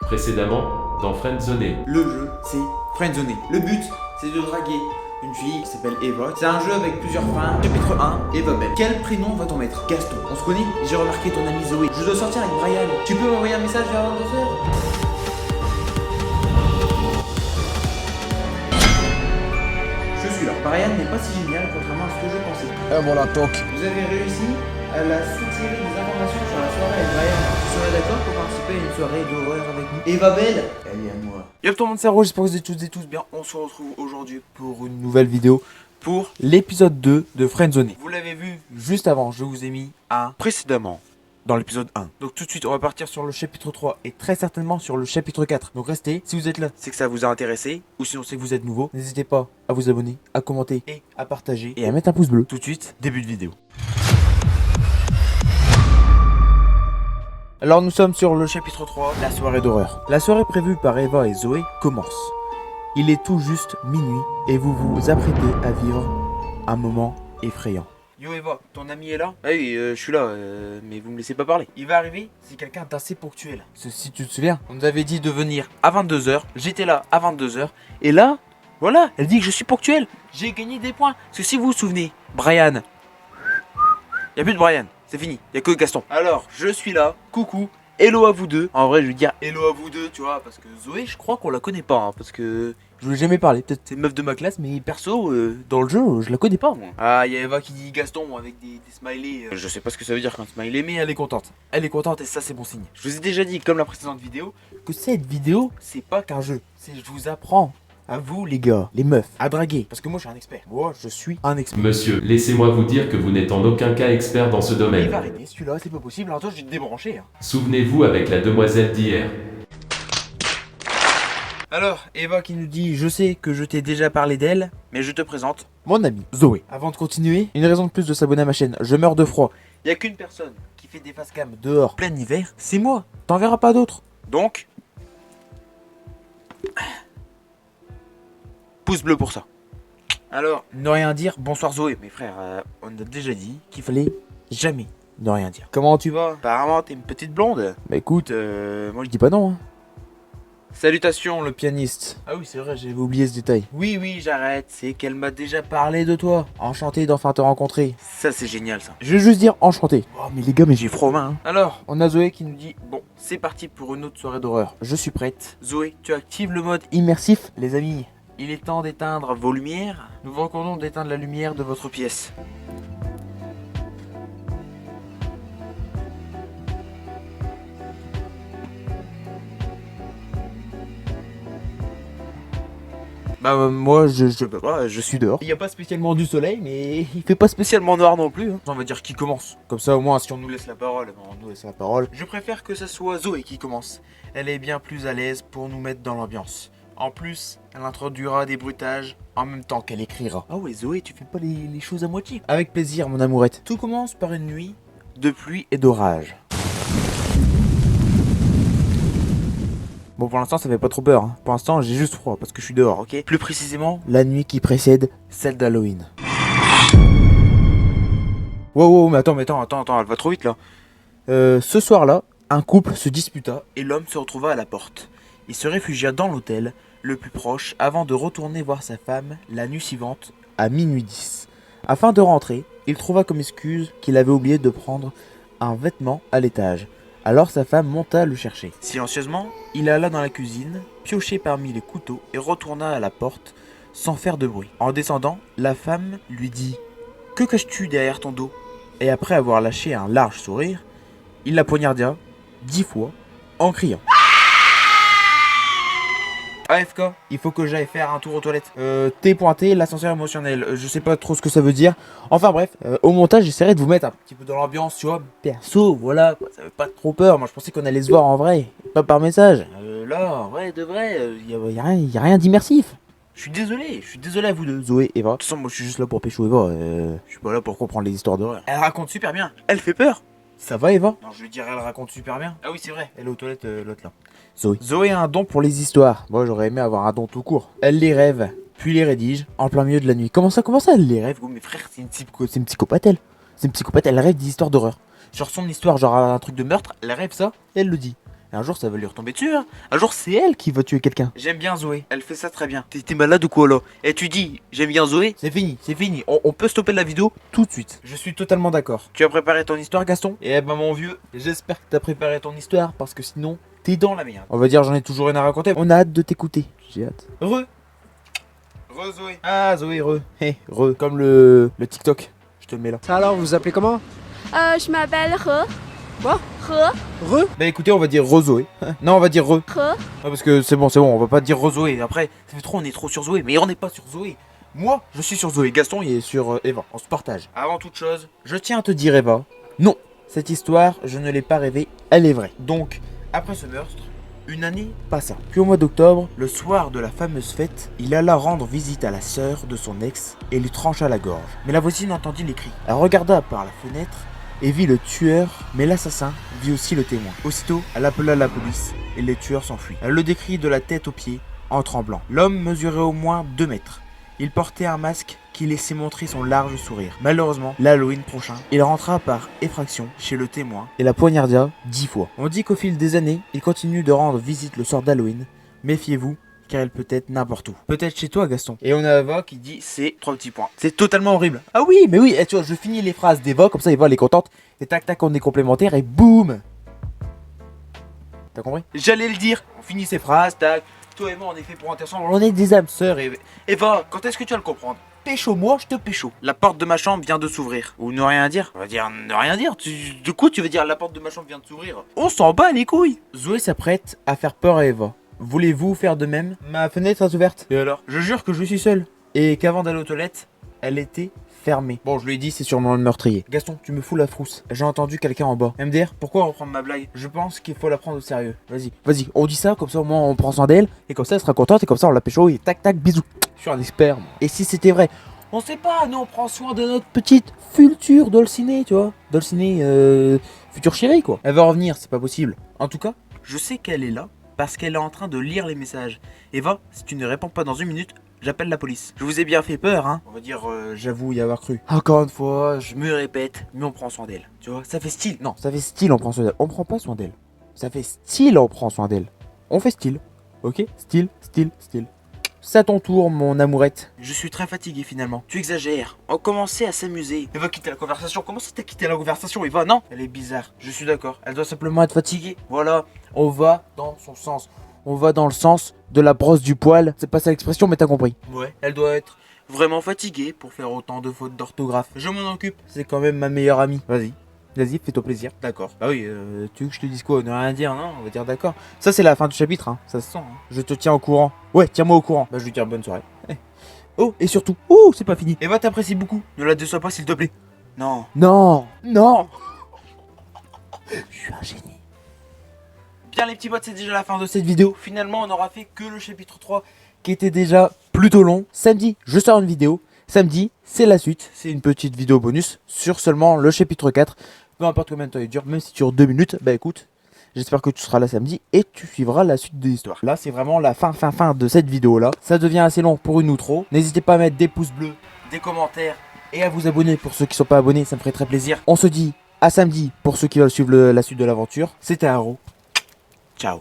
Précédemment, dans Friendzoné. Le jeu, c'est Friendzoné. Le but, c'est de draguer une fille qui s'appelle Eva. C'est un jeu avec plusieurs fins. Chapitre 1, Eva Belle. Quel prénom va-t-on mettre? Gaston. On se connaît? J'ai remarqué ton ami Zoé. Je dois sortir avec Brian. Tu peux m'envoyer un message vers 22h? Je suis là. Brian n'est pas si génial contrairement à ce que je pensais. Et voilà, toc. Vous avez réussi à la soutirer des informations sur la soirée avec Brian. Tu serais d'accord pour participer à une soirée d'horreur avec nous? Eva Belle, elle est à moi. Yo tout le monde, c'est Rouge, j'espère que vous êtes toutes et tous bien. On se retrouve aujourd'hui pour une nouvelle vidéo pour l'épisode 2 de Friendzoné. Vous l'avez vu juste avant, je vous ai mis un précédemment dans l'épisode 1. Donc tout de suite, on va partir sur le chapitre 3 et très certainement sur le chapitre 4. Donc restez, si vous êtes là, c'est que ça vous a intéressé, ou sinon c'est que vous êtes nouveau. N'hésitez pas à vous abonner, à commenter et à partager et à mettre un pouce bleu. Tout de suite, début de vidéo. Alors nous sommes sur le chapitre 3, la soirée d'horreur. La soirée prévue par Eva et Zoé commence. Il est tout juste minuit et vous vous apprêtez à vivre un moment effrayant. Yo Eva, ton ami est là? Ah oui, je suis là, mais vous me laissez pas parler. Il va arriver, c'est quelqu'un d'assez ponctuel. Si tu te souviens, on nous avait dit de venir à 22h, j'étais là à 22h, et là, voilà, elle dit que je suis ponctuel. J'ai gagné des points. Parce que si vous vous souvenez, Brian, y a plus de Brian. C'est fini, y a que Gaston. Alors, je suis là, coucou, hello à vous deux. En vrai, je vais dire hello à vous deux, tu vois, parce que Zoé, je crois qu'on la connaît pas, hein, parce que je lui ai jamais parlé. Peut-être c'est une meuf de ma classe, mais perso, dans le jeu, je la connais pas, moi. Ah, y a Eva qui dit Gaston avec des smileys. Je sais pas ce que ça veut dire qu'un smiley, mais elle est contente. Elle est contente et ça, c'est bon signe. Je vous ai déjà dit, comme la précédente vidéo, que cette vidéo, c'est pas qu'un jeu. C'est je vous apprends. À vous les gars, les meufs, à draguer. Parce que moi je suis un expert. Moi je suis un expert. Monsieur, laissez-moi vous dire que vous n'êtes en aucun cas expert dans ce Il domaine. va arrêter celui-là, c'est pas possible. Alors toi je vais te débrancher. Hein. Souvenez-vous avec la demoiselle d'hier. Alors, Eva qui nous dit, je sais que je t'ai déjà parlé d'elle, mais je te présente mon ami Zoé. Avant de continuer, une raison de plus de s'abonner à ma chaîne, je meurs de froid. Il y a qu'une personne qui fait des face cam dehors plein hiver, c'est moi. T'en verras pas d'autres. Donc, pouce bleu pour ça. Alors, ne rien dire, bonsoir Zoé. Mes frères, on a déjà dit qu'il fallait jamais ne rien dire. Comment tu vas? Apparemment, t'es une petite blonde. Bah écoute, moi je dis pas non. Hein. Salutations le pianiste. Ah oui c'est vrai, j'avais oublié ce détail. Oui j'arrête, c'est qu'elle m'a déjà parlé de toi. Enchanté d'enfin te rencontrer. Ça c'est génial ça. Je vais juste dire enchanté. Oh mais les gars mais j'ai froid aux mains. Hein. Alors, on a Zoé qui nous dit, bon c'est parti pour une autre soirée d'horreur. Je suis prête. Zoé, tu actives le mode immersif. Les amis, il est temps d'éteindre vos lumières. Nous vous recommandons d'éteindre la lumière de votre pièce. Bah moi je peux pas, je suis dehors. Il n'y a pas spécialement du soleil mais il fait pas spécialement noir non plus. Hein. On va dire qui commence. Comme ça au moins si on nous laisse la parole, on nous laisse la parole. Je préfère que ça soit Zoé qui commence. Elle est bien plus à l'aise pour nous mettre dans l'ambiance. En plus, elle introduira des bruitages en même temps qu'elle écrira. Ah ouais Zoé, tu fais pas les choses à moitié. Avec plaisir mon amourette. Tout commence par une nuit de pluie et d'orage. Bon pour l'instant ça fait pas trop peur, hein. Pour l'instant j'ai juste froid parce que je suis dehors, ok? Plus précisément, la nuit qui précède celle d'Halloween. Wow, mais attends, elle va trop vite là. Ce soir-là, un couple se disputa et l'homme se retrouva à la porte. Il se réfugia dans l'hôtel le plus proche avant de retourner voir sa femme la nuit suivante à minuit 10. Afin de rentrer, il trouva comme excuse qu'il avait oublié de prendre un vêtement à l'étage. Alors sa femme monta le chercher. Silencieusement, il alla dans la cuisine, piocha parmi les couteaux et retourna à la porte sans faire de bruit. En descendant, la femme lui dit « Que caches-tu derrière ton dos ?» Et après avoir lâché un large sourire, il la poignarda 10 fois en criant. AFK, il faut que j'aille faire un tour aux toilettes. T pointé, l'ascenseur émotionnel. Je sais pas trop ce que ça veut dire. Enfin bref, au montage, j'essaierai de vous mettre un petit peu dans l'ambiance, tu vois. Perso, voilà, quoi, ça fait pas trop peur. Moi, je pensais qu'on allait se voir en vrai, pas par message. Là, en vrai, de vrai, y a rien d'immersif. Je suis désolé à vous deux, Zoé, Eva. De toute façon, moi, je suis juste là pour pécho Eva. Je suis pas là pour comprendre les histoires d'horreur. Elle raconte super bien. Elle fait peur. Ça va, Eva? Non, je veux dire, elle raconte super bien. Ah oui, c'est vrai. Elle est aux toilettes, l'autre là. Zoé. Zoé a un don pour les histoires. Moi, j'aurais aimé avoir un don tout court. Elle les rêve, puis les rédige en plein milieu de la nuit. Comment ça, elle les rêve? Oh, mes frères, c'est une psychopathe, elle. C'est une psychopathe, elle rêve des histoires d'horreur. Genre son histoire, genre un truc de meurtre, elle rêve ça, elle le dit. Et un jour, ça va lui retomber dessus, hein. Un jour, c'est elle qui va tuer quelqu'un. J'aime bien Zoé, elle fait ça très bien. T'es malade ou quoi là? Et tu dis, j'aime bien Zoé? C'est fini, c'est fini. On peut stopper la vidéo tout de suite. Je suis totalement d'accord. Tu as préparé ton histoire, Gaston? Eh ben, mon vieux, j'espère que t'as préparé ton histoire parce que sinon, t'es dans la merde. On va dire, j'en ai toujours rien à raconter. On a hâte de t'écouter. J'ai hâte. Re Zoé. Ah, Zoé, Hey, comme le TikTok. Je te le mets là. Ça alors, vous vous appelez comment? Je m'appelle Re. Quoi? Re. Bah écoutez, on va dire Zoé. Non, on va dire Re. Re. Ouais, parce que c'est bon, on va pas dire Zoé. Après, ça fait trop, on est trop sur Zoé. Mais on n'est pas sur Zoé. Moi, je suis sur Zoé. Gaston, il est sur Eva. On se partage. Avant toute chose, je tiens à te dire, Eva. Non, cette histoire, je ne l'ai pas rêvée. Elle est vraie. Donc, après ce meurtre, une année passa. Puis au mois d'octobre, le soir de la fameuse fête, il alla rendre visite à la sœur de son ex et lui trancha la gorge. Mais la voisine entendit les cris. Elle regarda par la fenêtre et vit le tueur, mais l'assassin vit aussi le témoin. Aussitôt, elle appela la police et le tueur s'enfuit. Elle le décrit de la tête aux pieds, en tremblant. L'homme mesurait au moins 2 mètres. Il portait un masque qui laissait montrer son large sourire. Malheureusement, l'Halloween prochain, il rentra par effraction chez le témoin et la poignarda 10 fois. On dit qu'au fil des années, il continue de rendre visite le soir d'Halloween. Méfiez-vous, car elle peut être n'importe où. Peut-être chez toi, Gaston. Et on a Eva qui dit c'est 3 petits points. C'est totalement horrible. Ah oui, mais oui, et tu vois, je finis les phrases d'Eva, comme ça Eva elle est contente. Et tac tac, on est complémentaires et boum. T'as compris? J'allais le dire. On finit ces phrases, tac. Toi et moi, on est fait pour être ensemble. On est des âmes sœurs. Et Eva, quand est-ce que tu vas le comprendre? Pécho-moi, je te pécho. La porte de ma chambre vient de s'ouvrir. Ou ne rien dire. On va dire ne rien dire. De quoi tu veux dire la porte de ma chambre vient de s'ouvrir? On s'en bat les couilles. Zoé s'apprête à faire peur à Eva. Voulez-vous faire de même? Ma fenêtre est ouverte. Et alors? Je jure que je suis seul. Et qu'avant d'aller aux toilettes, elle était fermée. Bon, je lui ai dit, c'est sûrement le meurtrier. Gaston, tu me fous la frousse. J'ai entendu quelqu'un en bas. MDR, pourquoi reprendre ma blague? Je pense qu'il faut la prendre au sérieux. Vas-y, on dit ça, comme ça au moins on prend soin d'elle. Et comme ça elle sera contente, et comme ça on la pécho, et tac tac, bisous. Je suis un expert, moi. Et si c'était vrai? On sait pas, nous on prend soin de notre petite future Dolciné, tu vois. Dolciné, future chérie quoi. Elle va revenir, c'est pas possible. En tout cas, je sais qu'elle est là parce qu'elle est en train de lire les messages. Eva, si tu ne réponds pas dans 1 minute, j'appelle la police. Je vous ai bien fait peur, hein. On va dire, j'avoue y avoir cru. Encore une fois, je me répète, mais on prend soin d'elle. Tu vois, ça fait style. Non, ça fait style, on prend soin d'elle. On prend pas soin d'elle. Ça fait style, on prend soin d'elle. On fait style. Ok? Style. C'est à ton tour, mon amourette. Je suis très fatigué finalement. Tu exagères. On commençait à s'amuser. Elle va quitter la conversation. Comment ça t'as quitté la conversation, Eva? Non, elle est bizarre. Je suis d'accord. Elle doit simplement être fatiguée. Voilà. On va dans son sens. On va dans le sens de la brosse du poil. C'est pas ça l'expression, mais t'as compris. Ouais. Elle doit être vraiment fatiguée pour faire autant de fautes d'orthographe. Je m'en occupe. C'est quand même ma meilleure amie. Vas-y, fais-toi plaisir. D'accord. Bah oui, tu veux que je te dise quoi? Ne rien dire, non? On va dire d'accord. Ça, c'est la fin du chapitre, hein. Ça se sent, hein. Je te tiens au courant. Ouais, tiens-moi au courant. Bah, je lui dis bonne soirée. Oh, et surtout, c'est pas fini. Eva t'apprécie beaucoup. Ne la déçois pas, s'il te plaît. Non. Je suis un génie. Bien, les petits potes, c'est déjà la fin de cette vidéo. Finalement, on n'aura fait que le chapitre 3 qui était déjà plutôt long. Samedi, je sors une vidéo. Samedi, c'est la suite. C'est une petite vidéo bonus sur seulement le chapitre 4. Peu importe combien de temps il dure, même si tu dure 2 minutes, bah écoute, j'espère que tu seras là samedi et tu suivras la suite de l'histoire. Là, c'est vraiment la fin de cette vidéo-là. Ça devient assez long pour une outro. N'hésitez pas à mettre des pouces bleus, des commentaires et à vous abonner pour ceux qui ne sont pas abonnés, ça me ferait très plaisir. On se dit à samedi pour ceux qui veulent suivre la suite de l'aventure. C'était Haro. Ciao.